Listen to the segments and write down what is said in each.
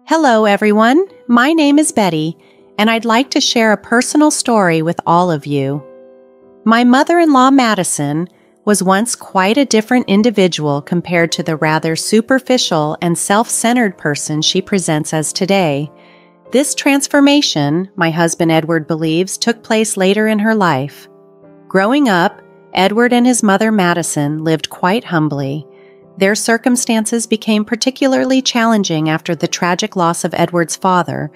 Hello, everyone. My name is Betty, and I'd like to share a personal story with all of you. My mother-in-law, Madison, was once quite a different individual compared to the rather superficial and self-centered person she presents as today. This transformation, my husband Edward believes, took place later in her life. Growing up, Edward and his mother Madison lived quite humbly. Their circumstances became particularly challenging after the tragic loss of Edward's father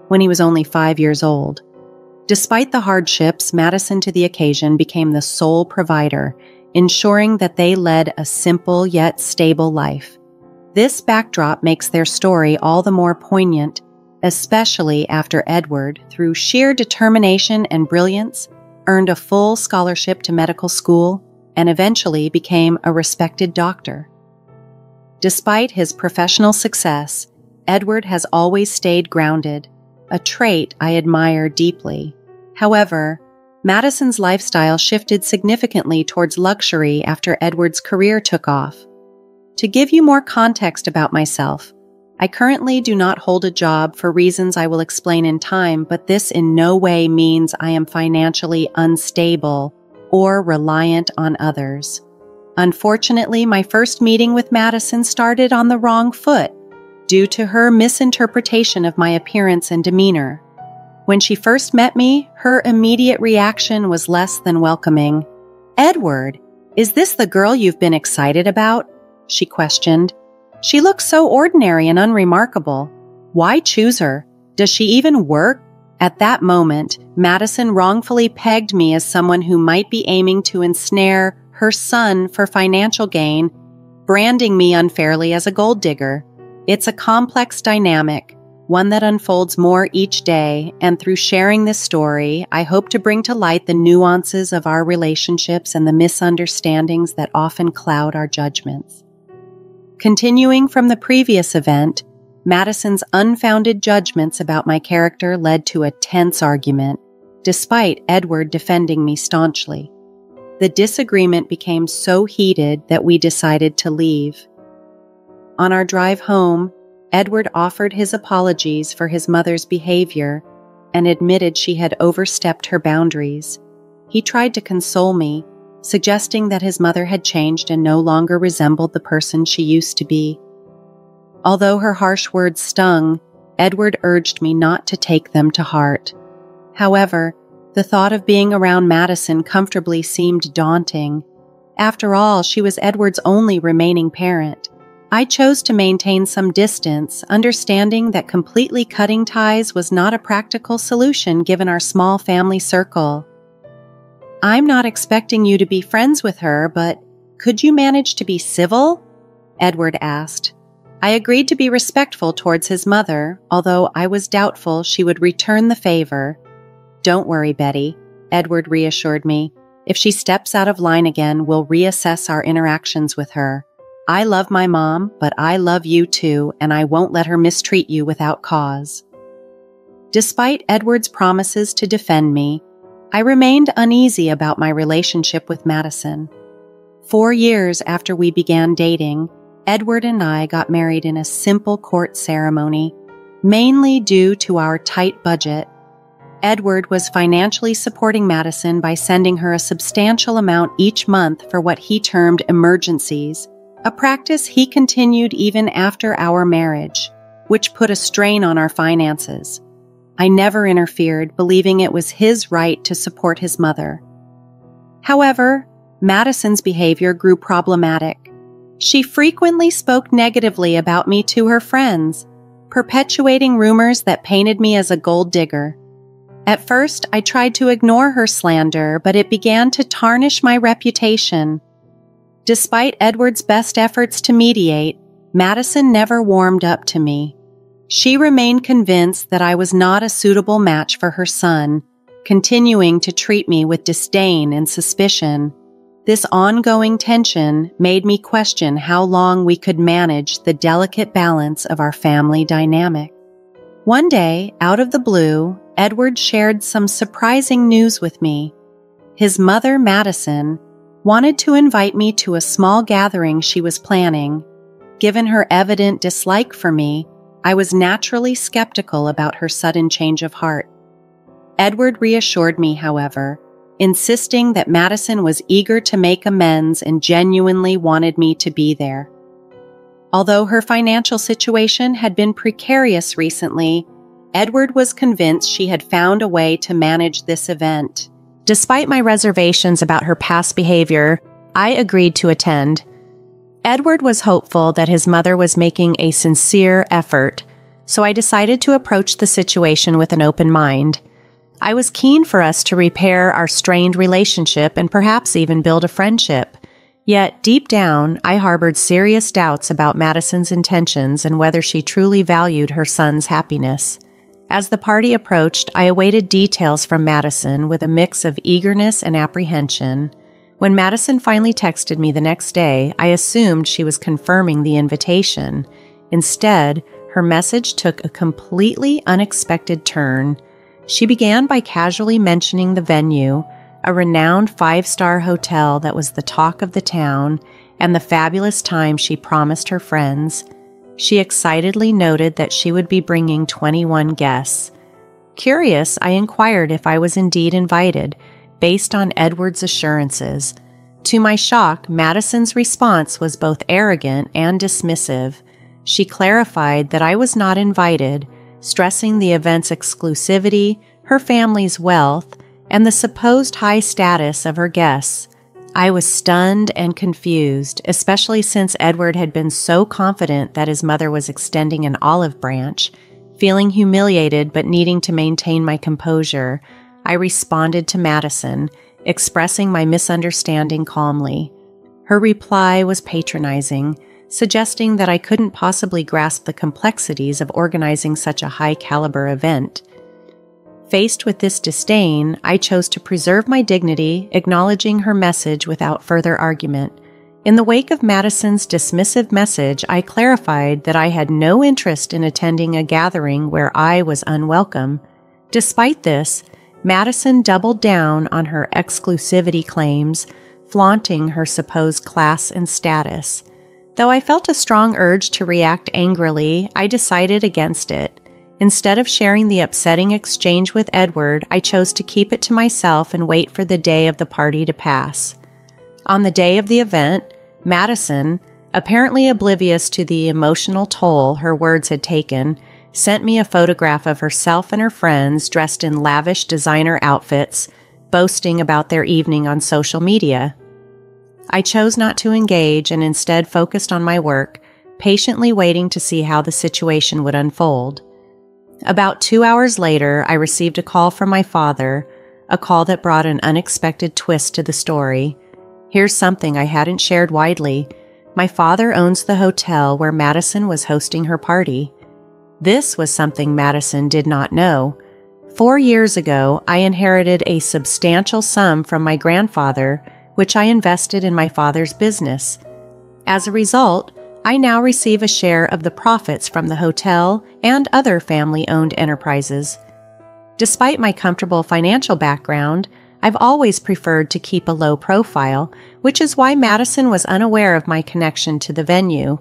when he was only 5 years old. Despite the hardships, Madison to the occasion became the sole provider, ensuring that they led a simple yet stable life. This backdrop makes their story all the more poignant, especially after Edward, through sheer determination and brilliance, earned a full scholarship to medical school and eventually became a respected doctor. Despite his professional success, Edward has always stayed grounded, a trait I admire deeply. However, Madison's lifestyle shifted significantly towards luxury after Edward's career took off. To give you more context about myself, I currently do not hold a job for reasons I will explain in time, but this in no way means I am financially unstable or reliant on others. Unfortunately, my first meeting with Madison started on the wrong foot due to her misinterpretation of my appearance and demeanor. When she first met me, her immediate reaction was less than welcoming. "Edward, is this the girl you've been excited about?" she questioned. "She looks so ordinary and unremarkable. Why choose her? Does she even work?" At that moment, Madison wrongfully pegged me as someone who might be aiming to ensnare her son for financial gain, branding me unfairly as a gold digger. It's a complex dynamic, one that unfolds more each day, and through sharing this story, I hope to bring to light the nuances of our relationships and the misunderstandings that often cloud our judgments. Continuing from the previous event, Madison's unfounded judgments about my character led to a tense argument, despite Edward defending me staunchly. The disagreement became so heated that we decided to leave. On our drive home, Edward offered his apologies for his mother's behavior and admitted she had overstepped her boundaries. He tried to console me, suggesting that his mother had changed and no longer resembled the person she used to be. Although her harsh words stung, Edward urged me not to take them to heart. However, the thought of being around Madison comfortably seemed daunting. After all, she was Edward's only remaining parent. I chose to maintain some distance, understanding that completely cutting ties was not a practical solution given our small family circle. "I'm not expecting you to be friends with her, but could you manage to be civil?" Edward asked. I agreed to be respectful towards his mother, although I was doubtful she would return the favor. "Don't worry, Betty," Edward reassured me. "If she steps out of line again, we'll reassess our interactions with her. I love my mom, but I love you too, and I won't let her mistreat you without cause." Despite Edward's promises to defend me, I remained uneasy about my relationship with Madison. 4 years after we began dating, Edward and I got married in a simple court ceremony, mainly due to our tight budget. Edward was financially supporting Madison by sending her a substantial amount each month for what he termed emergencies, a practice he continued even after our marriage, which put a strain on our finances. I never interfered, believing it was his right to support his mother. However, Madison's behavior grew problematic. She frequently spoke negatively about me to her friends, perpetuating rumors that painted me as a gold digger. At first, I tried to ignore her slander, but it began to tarnish my reputation. Despite Edward's best efforts to mediate, Madison never warmed up to me. She remained convinced that I was not a suitable match for her son, continuing to treat me with disdain and suspicion. This ongoing tension made me question how long we could manage the delicate balance of our family dynamic. One day, out of the blue, Edward shared some surprising news with me. His mother, Madison, wanted to invite me to a small gathering she was planning. Given her evident dislike for me, I was naturally skeptical about her sudden change of heart. Edward reassured me, however, insisting that Madison was eager to make amends and genuinely wanted me to be there. Although her financial situation had been precarious recently, Edward was convinced she had found a way to manage this event. Despite my reservations about her past behavior, I agreed to attend. Edward was hopeful that his mother was making a sincere effort, so I decided to approach the situation with an open mind. I was keen for us to repair our strained relationship and perhaps even build a friendship. Yet, deep down, I harbored serious doubts about Madison's intentions and whether she truly valued her son's happiness. As the party approached, I awaited details from Madison with a mix of eagerness and apprehension. When Madison finally texted me the next day, I assumed she was confirming the invitation. Instead, her message took a completely unexpected turn. She began by casually mentioning the venue, a renowned 5-star hotel that was the talk of the town, and the fabulous time she promised her friends. She excitedly noted that she would be bringing 21 guests. Curious, I inquired if I was indeed invited, based on Edward's assurances. To my shock, Madison's response was both arrogant and dismissive. She clarified that I was not invited, stressing the event's exclusivity, her family's wealth, and the supposed high status of her guests. I was stunned and confused, especially since Edward had been so confident that his mother was extending an olive branch. Feeling humiliated but needing to maintain my composure, I responded to Madison, expressing my misunderstanding calmly. Her reply was patronizing, suggesting that I couldn't possibly grasp the complexities of organizing such a high-caliber event. Faced with this disdain, I chose to preserve my dignity, acknowledging her message without further argument. In the wake of Madison's dismissive message, I clarified that I had no interest in attending a gathering where I was unwelcome. Despite this, Madison doubled down on her exclusivity claims, flaunting her supposed class and status. Though I felt a strong urge to react angrily, I decided against it. Instead of sharing the upsetting exchange with Edward, I chose to keep it to myself and wait for the day of the party to pass. On the day of the event, Madison, apparently oblivious to the emotional toll her words had taken, sent me a photograph of herself and her friends dressed in lavish designer outfits, boasting about their evening on social media. I chose not to engage and instead focused on my work, patiently waiting to see how the situation would unfold. About 2 hours later, I received a call from my father, a call that brought an unexpected twist to the story. Here's something I hadn't shared widely. My father owns the hotel where Madison was hosting her party. This was something Madison did not know. 4 years ago, I inherited a substantial sum from my grandfather, which I invested in my father's business. As a result, I now receive a share of the profits from the hotel and other family-owned enterprises. Despite my comfortable financial background, I've always preferred to keep a low profile, which is why Madison was unaware of my connection to the venue.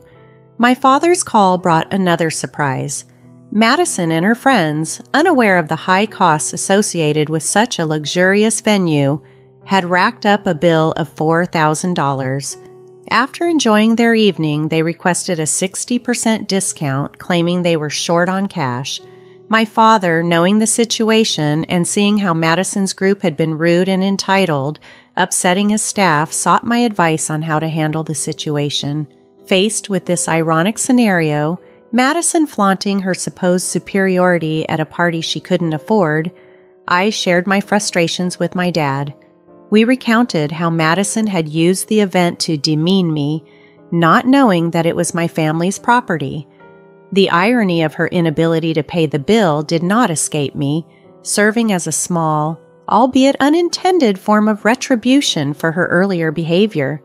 My father's call brought another surprise. Madison and her friends, unaware of the high costs associated with such a luxurious venue, had racked up a bill of $4,000. After enjoying their evening, they requested a 60% discount, claiming they were short on cash. My father, knowing the situation and seeing how Madison's group had been rude and entitled, upsetting his staff, sought my advice on how to handle the situation. Faced with this ironic scenario, Madison flaunting her supposed superiority at a party she couldn't afford, I shared my frustrations with my dad. We recounted how Madison had used the event to demean me, not knowing that it was my family's property. The irony of her inability to pay the bill did not escape me, serving as a small, albeit unintended form of retribution for her earlier behavior.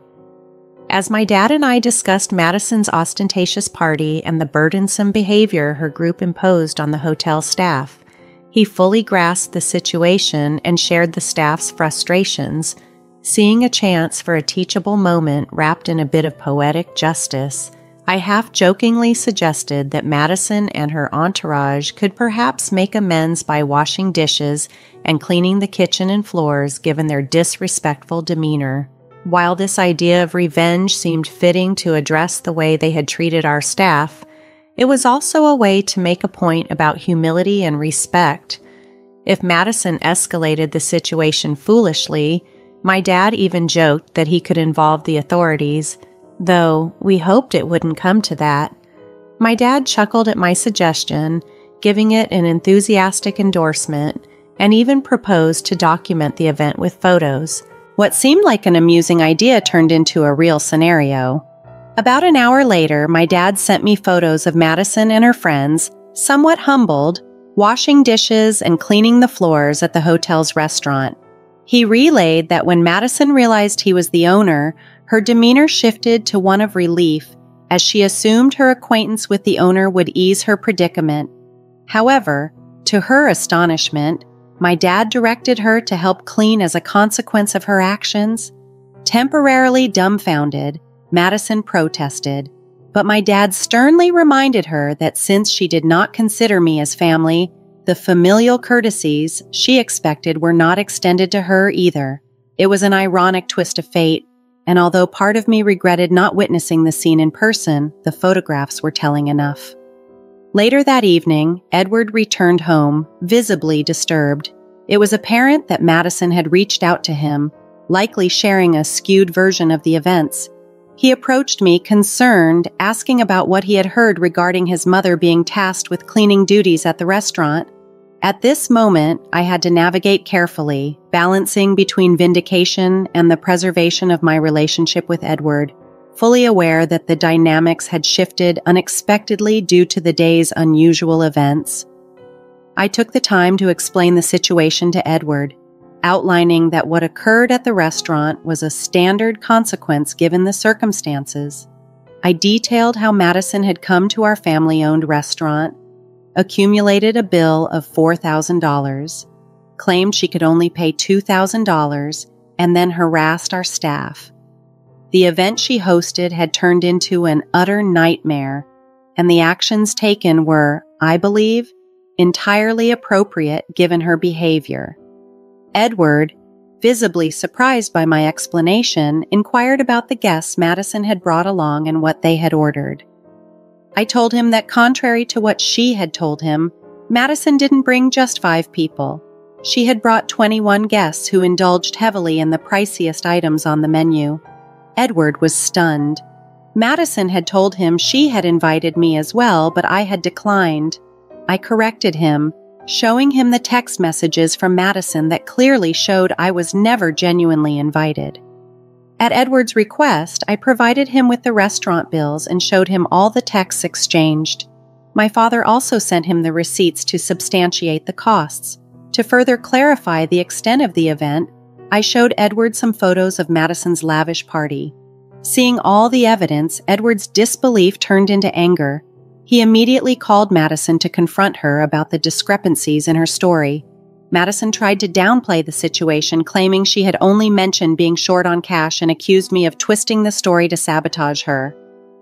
As my dad and I discussed Madison's ostentatious party and the burdensome behavior her group imposed on the hotel staff, he fully grasped the situation and shared the staff's frustrations. Seeing a chance for a teachable moment wrapped in a bit of poetic justice, I half-jokingly suggested that Madison and her entourage could perhaps make amends by washing dishes and cleaning the kitchen and floors given their disrespectful demeanor. While this idea of revenge seemed fitting to address the way they had treated our staff, it was also a way to make a point about humility and respect. If Madison escalated the situation foolishly, my dad even joked that he could involve the authorities, though we hoped it wouldn't come to that. My dad chuckled at my suggestion, giving it an enthusiastic endorsement, and even proposed to document the event with photos. What seemed like an amusing idea turned into a real scenario. About an hour later, my dad sent me photos of Madison and her friends, somewhat humbled, washing dishes and cleaning the floors at the hotel's restaurant. He relayed that when Madison realized he was the owner, her demeanor shifted to one of relief as she assumed her acquaintance with the owner would ease her predicament. However, to her astonishment, my dad directed her to help clean as a consequence of her actions. Temporarily dumbfounded, Madison protested, but my dad sternly reminded her that since she did not consider me as family, the familial courtesies she expected were not extended to her either. It was an ironic twist of fate, and although part of me regretted not witnessing the scene in person, the photographs were telling enough. Later that evening, Edward returned home, visibly disturbed. It was apparent that Madison had reached out to him, likely sharing a skewed version of the events. He approached me, concerned, asking about what he had heard regarding his mother being tasked with cleaning duties at the restaurant. At this moment, I had to navigate carefully, balancing between vindication and the preservation of my relationship with Edward, fully aware that the dynamics had shifted unexpectedly due to the day's unusual events. I took the time to explain the situation to Edward, outlining that what occurred at the restaurant was a standard consequence given the circumstances. I detailed how Madison had come to our family-owned restaurant, accumulated a bill of $4,000, claimed she could only pay $2,000, and then harassed our staff. The event she hosted had turned into an utter nightmare, and the actions taken were, I believe, entirely appropriate given her behavior. Edward, visibly surprised by my explanation, inquired about the guests Madison had brought along and what they had ordered. I told him that contrary to what she had told him, Madison didn't bring just 5 people. She had brought 21 guests who indulged heavily in the priciest items on the menu. Edward was stunned. Madison had told him she had invited me as well, but I had declined. I corrected him, showing him the text messages from Madison that clearly showed I was never genuinely invited. At Edward's request, I provided him with the restaurant bills and showed him all the texts exchanged. My father also sent him the receipts to substantiate the costs. To further clarify the extent of the event, I showed Edward some photos of Madison's lavish party. Seeing all the evidence, Edward's disbelief turned into anger. He immediately called Madison to confront her about the discrepancies in her story. Madison tried to downplay the situation, claiming she had only mentioned being short on cash and accused me of twisting the story to sabotage her.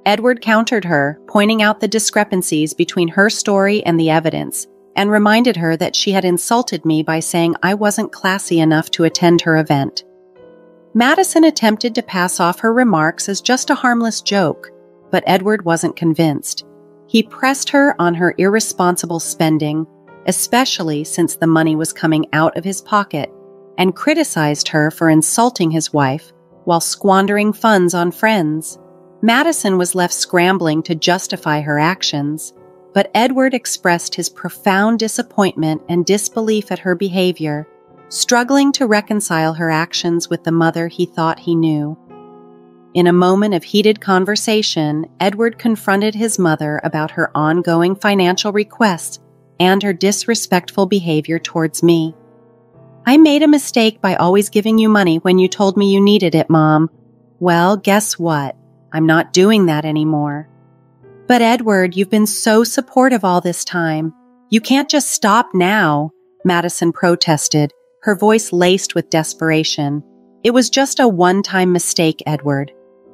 Edward countered her, pointing out the discrepancies between her story and the evidence, and reminded her that she had insulted me by saying I wasn't classy enough to attend her event. Madison attempted to pass off her remarks as just a harmless joke, but Edward wasn't convinced. He pressed her on her irresponsible spending, especially since the money was coming out of his pocket, and criticized her for insulting his wife while squandering funds on friends. Madison was left scrambling to justify her actions, but Edward expressed his profound disappointment and disbelief at her behavior, struggling to reconcile her actions with the mother he thought he knew. In a moment of heated conversation, Edward confronted his mother about her ongoing financial requests and her disrespectful behavior towards me. "I made a mistake by always giving you money when you told me you needed it, Mom. Well, guess what? I'm not doing that anymore." "But Edward, you've been so supportive all this time. You can't just stop now," Madison protested, her voice laced with desperation. "It was just a one-time mistake, Edward.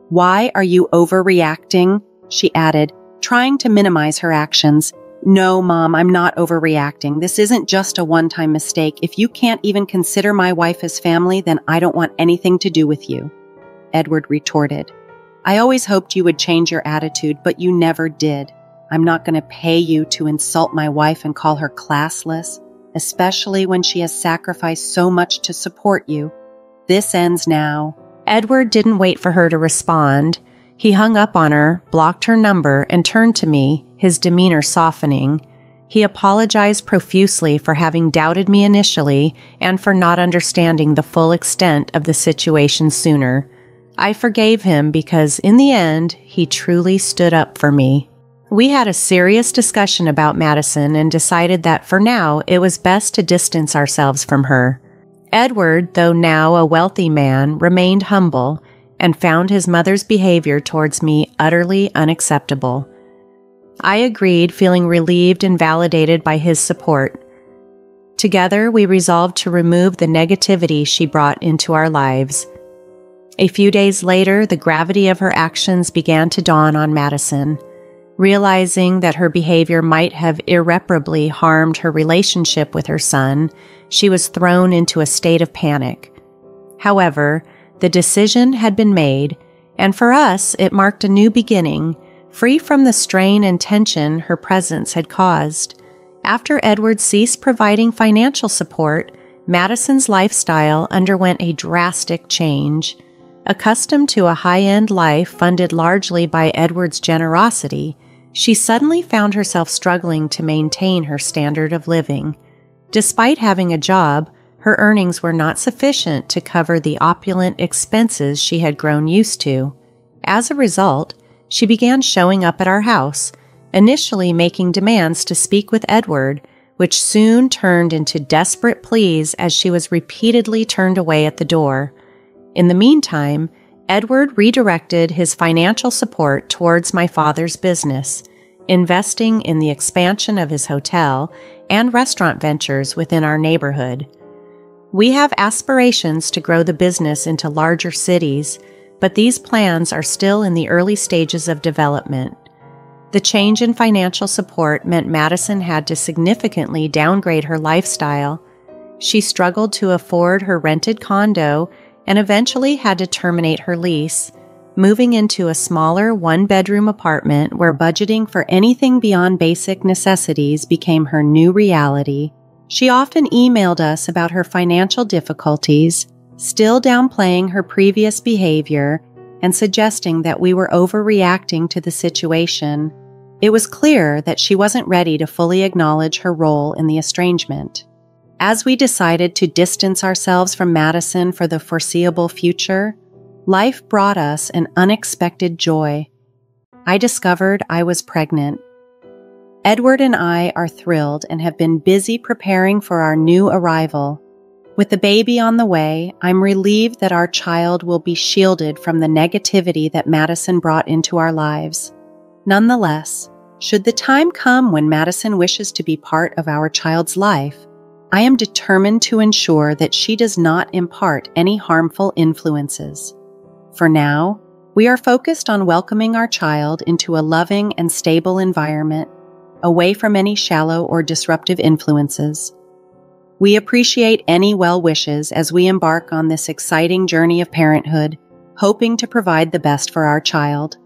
Why are you overreacting?" she added, trying to minimize her actions. "No, Mom, I'm not overreacting. This isn't just a one-time mistake. If you can't even consider my wife as family, then I don't want anything to do with you," Edward retorted. "I always hoped you would change your attitude, but you never did. I'm not going to pay you to insult my wife and call her classless, especially when she has sacrificed so much to support you. This ends now." Edward didn't wait for her to respond. He hung up on her, blocked her number, and turned to me, his demeanor softening. He apologized profusely for having doubted me initially and for not understanding the full extent of the situation sooner. I forgave him because, in the end, he truly stood up for me. We had a serious discussion about Madison and decided that for now it was best to distance ourselves from her. Edward, though now a wealthy man, remained humble and found his mother's behavior towards me utterly unacceptable. I agreed, feeling relieved and validated by his support. Together, we resolved to remove the negativity she brought into our lives. A few days later, the gravity of her actions began to dawn on Madison. Realizing that her behavior might have irreparably harmed her relationship with her son, she was thrown into a state of panic. However, the decision had been made, and for us, it marked a new beginning, free from the strain and tension her presence had caused. After Edward ceased providing financial support, Madison's lifestyle underwent a drastic change. Accustomed to a high-end life funded largely by Edward's generosity, she suddenly found herself struggling to maintain her standard of living. Despite having a job, her earnings were not sufficient to cover the opulent expenses she had grown used to. As a result, she began showing up at our house, initially making demands to speak with Edward, which soon turned into desperate pleas as she was repeatedly turned away at the door. In the meantime, Edward redirected his financial support towards my father's business, investing in the expansion of his hotel and restaurant ventures within our neighborhood. We have aspirations to grow the business into larger cities, but these plans are still in the early stages of development. The change in financial support meant Madison had to significantly downgrade her lifestyle. She struggled to afford her rented condo and eventually had to terminate her lease, moving into a smaller one-bedroom apartment where budgeting for anything beyond basic necessities became her new reality. She often emailed us about her financial difficulties, still downplaying her previous behavior and suggesting that we were overreacting to the situation. It was clear that she wasn't ready to fully acknowledge her role in the estrangement. As we decided to distance ourselves from Madison for the foreseeable future, life brought us an unexpected joy. I discovered I was pregnant. Edward and I are thrilled and have been busy preparing for our new arrival. With the baby on the way, I'm relieved that our child will be shielded from the negativity that Madison brought into our lives. Nonetheless, should the time come when Madison wishes to be part of our child's life, I am determined to ensure that she does not impart any harmful influences. For now, we are focused on welcoming our child into a loving and stable environment, away from any shallow or disruptive influences. We appreciate any well wishes as we embark on this exciting journey of parenthood, hoping to provide the best for our child.